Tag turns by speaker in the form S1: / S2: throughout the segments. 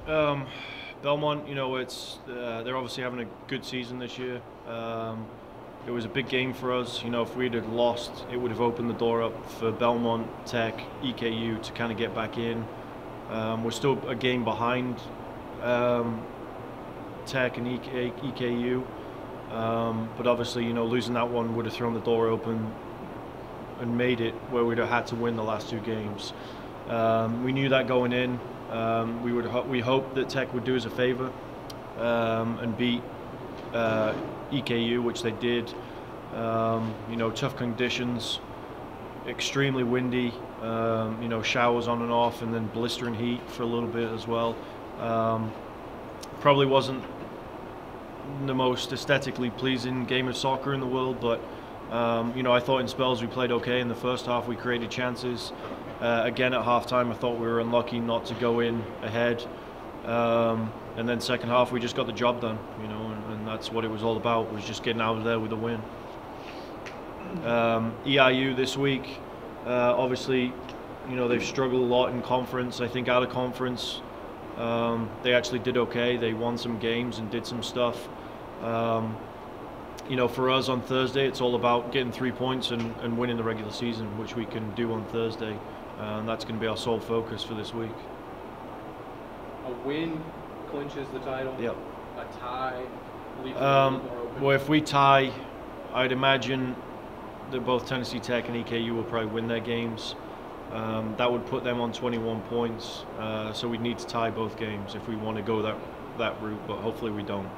S1: Um, Belmont, they're obviously having a good season this year. It was a big game for us. If we'd have lost, it would have opened the door up for Belmont, Tech, EKU to kind of get back in. We're still a game behind um, Tech and EKU, but obviously, losing that one would have thrown the door open and made it where we'd have had to win the last two games. We knew that going in. We hoped that Tech would do us a favor and beat EKU, which they did. Tough conditions, extremely windy. Showers on and off, and then blistering heat for a little bit as well. Probably wasn't the most aesthetically pleasing game of soccer in the world, but I thought in spells we played okay in the first half. We created chances. Again at halftime, I thought we were unlucky not to go in ahead. And then second half, we just got the job done, and that's what it was all about, was just getting out of there with a win. EIU this week, obviously, they've struggled a lot in conference. I think out of conference, they actually did okay. They won some games and did some stuff. For us on Thursday, it's all about getting 3 points and winning the regular season, which we can do on Thursday. And that's going to be our sole focus for this week.
S2: A win clinches the title.
S1: Yep.
S2: A tie leaves it a little more open.
S1: Well, if we tie, I'd imagine that both Tennessee Tech and EKU will probably win their games. That would put them on 21 points. So we'd need to tie both games if we want to go that route, but hopefully we don't.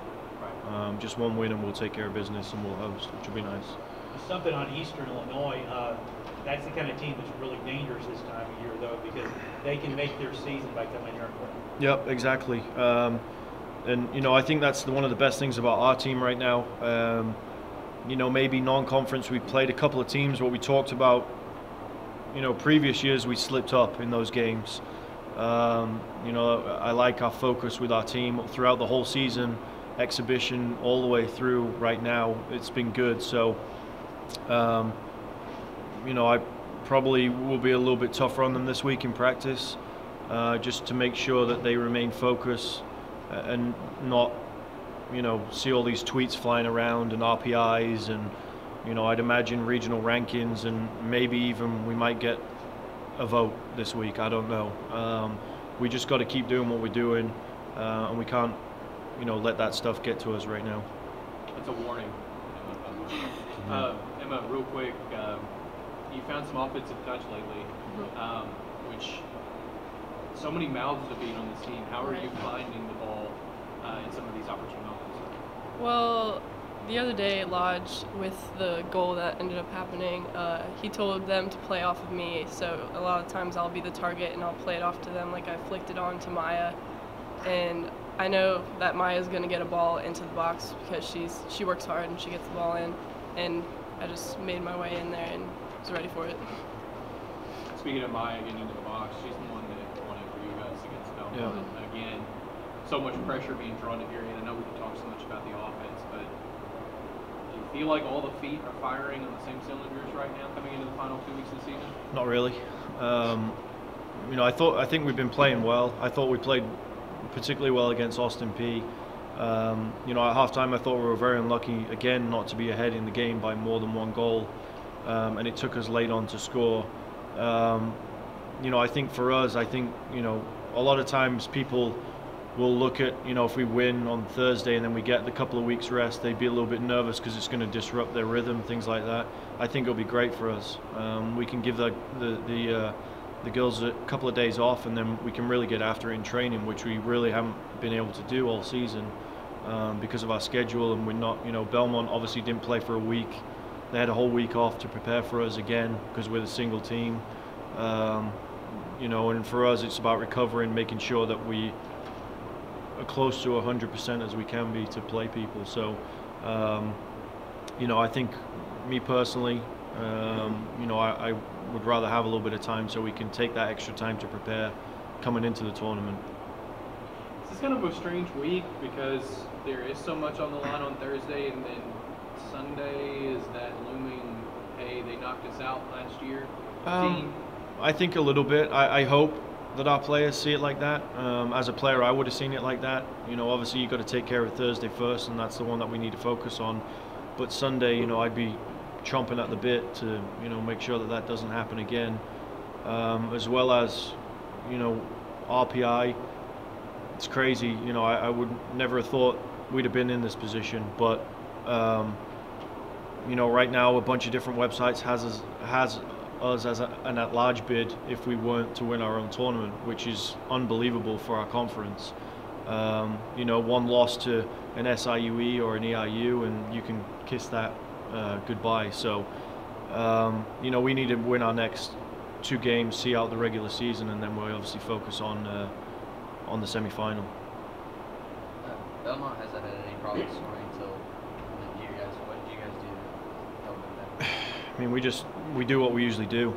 S1: Just one win and we'll take care of business and we'll host, which will be nice.
S3: Something on Eastern Illinois, that's the kind of team that's really dangerous this time of year, though, because they can make their season by coming here and winning.
S1: Yep, exactly. And I think that's one of the best things about our team right now. Maybe non-conference, we played a couple of teams. What we talked about, previous years we slipped up in those games. I like our focus with our team throughout the whole season, exhibition all the way through. Right now, it's been good. So, I probably will be a little bit tougher on them this week in practice, just to make sure that they remain focused and not, see all these tweets flying around and RPIs and, I'd imagine regional rankings, and maybe even we might get a vote this week. I don't know. We just got to keep doing what we're doing, and we can't, let that stuff get to us right now.
S2: That's a warning. Emma, real quick, you found some offensive touch lately, which so many mouths to feed on this team. How are you finding the ball in some of these opportune moments?
S4: Well, the other day, Lodge, with the goal that ended up happening, he told them to play off of me. So a lot of times I'll be the target and I'll play it off to them like I flicked it on to Maya. And I know that Maya's going to get a ball into the box because she works hard and she gets the ball in. And I just made my way in there and was ready for it.
S2: Speaking of Maya getting into the box, she's the one that won it for you guys against Belmont. Yeah. Again, so much pressure being drawn to Gary, and I know we can talk so much about the offense, but do you feel like all the feet are firing on the same cylinders right now coming into the final 2 weeks of the season?
S1: Not really. I think we've been playing well. I thought we played particularly well against Austin P. At halftime I thought we were very unlucky again not to be ahead in the game by more than one goal, and it took us late on to score. I think for us, a lot of times people will look at, if we win on Thursday and then we get the couple of weeks rest, they'd be a little bit nervous because it's going to disrupt their rhythm, things like that. I think it'll be great for us. We can give the girls a couple of days off, and then we can really get after it in training, which we really haven't been able to do all season because of our schedule. And we're not, Belmont obviously didn't play for a week. They had a whole week off to prepare for us again because we're the single team. And for us, it's about recovering, making sure that we are close to 100% as we can be to play people. So, I think me personally, I would rather have a little bit of time so we can take that extra time to prepare coming into the tournament.
S2: This is kind of a strange week because there is so much on the line on Thursday, and then Sunday is that looming, hey, they knocked us out last year team.
S1: I think a little bit. I hope that our players see it like that. As a player, I would have seen it like that. Obviously you got to take care of Thursday first, and that's the one that we need to focus on. But Sunday, I'd be chomping at the bit to, make sure that that doesn't happen again. As well as, RPI. It's crazy. I would never have thought we'd have been in this position, but right now a bunch of different websites has us as an at-large bid if we weren't to win our own tournament, which is unbelievable for our conference. One loss to an SIUE or an EIU, and you can kiss that goodbye. So, we need to win our next 2 games, see out the regular season, and then we'll obviously focus on the semi-final.
S5: Belmont hasn't had any problems scoring until you guys. What did you guys do to help with that?
S1: I mean, we do what we usually do.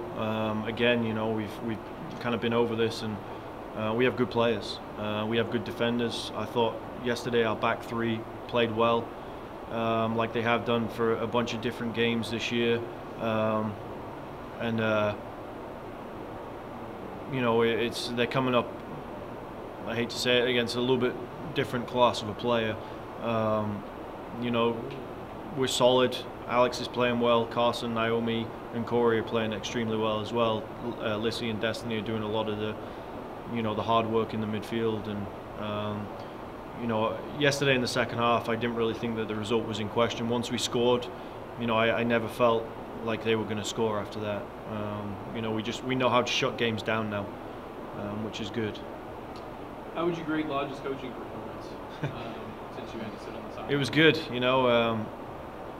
S1: Again, we've kind of been over this, and we have good players. We have good defenders. I thought yesterday our back 3 played well, like they have done for a bunch of different games this year. They're coming up, I hate to say it, against a little bit different class of a player. We're solid. Alex is playing well. Carson, Naomi, and Corey are playing extremely well as well. Lissy and Destiny are doing a lot of the hard work in the midfield. And yesterday in the second half, I didn't really think that the result was in question. Once we scored, I never felt like they were going to score after that. We know how to shut games down now, which is good.
S2: How would you grade Lodge's coaching performance since you had to sit on the side?
S1: It was good.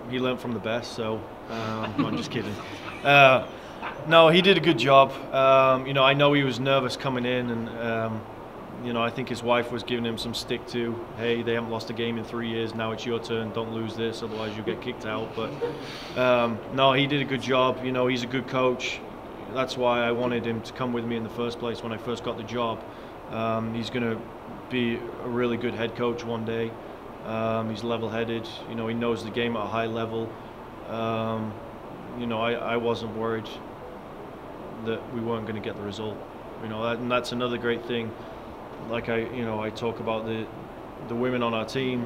S1: He learned from the best, so I'm just kidding. No, he did a good job. I know he was nervous coming in, and I think his wife was giving him some stick to, hey, they haven't lost a game in 3 years, now it's your turn, don't lose this, otherwise you'll get kicked out. But no, he did a good job. He's a good coach. That's why I wanted him to come with me in the first place when I first got the job. He's going to be a really good head coach one day. He's level-headed. He knows the game at a high level. I wasn't worried that we weren't going to get the result. And that's another great thing. Like I talk about the women on our team.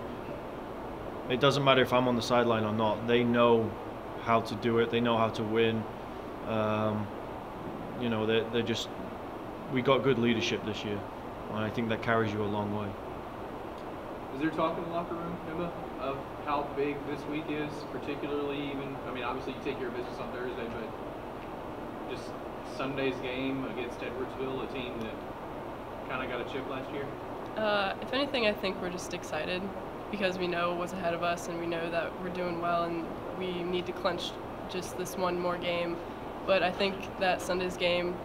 S1: It doesn't matter if I'm on the sideline or not. They know how to do it. They know how to win. They're just. We got good leadership this year, and I think that carries you a long way.
S2: Is there talk in the locker room, Emma, of how big this week is, particularly obviously you take care of business on Thursday, but just Sunday's game against Edwardsville, a team that kind of got a chip last year?
S4: If anything, I think we're just excited because we know what's ahead of us and we know that we're doing well and we need to clinch just this one more game. But I think that Sunday's game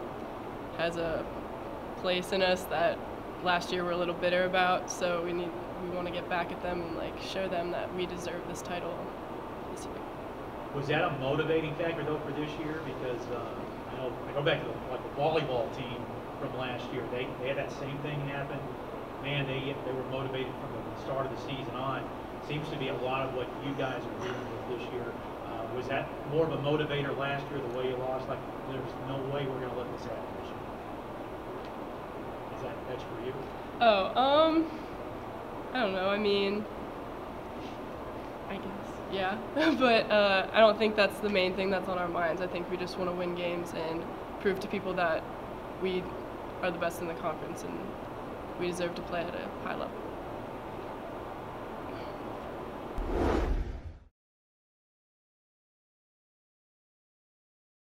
S4: has a place in us that last year we're a little bitter about, so we want to get back at them and show them that we deserve this title this year.
S3: Was that a motivating factor though for this year? Because I know I go back to the volleyball team from last year. They had that same thing happen. Man, they were motivated from the start of the season on. Seems to be a lot of what you guys are dealing with this year. Was that more of a motivator last year, the way you lost? There's no way we're going to let this happen this year. That's for you?
S4: Oh, I don't know. I guess, yeah. But I don't think that's the main thing that's on our minds. I think we just want to win games and prove to people that we are the best in the conference and we deserve to play at a high level.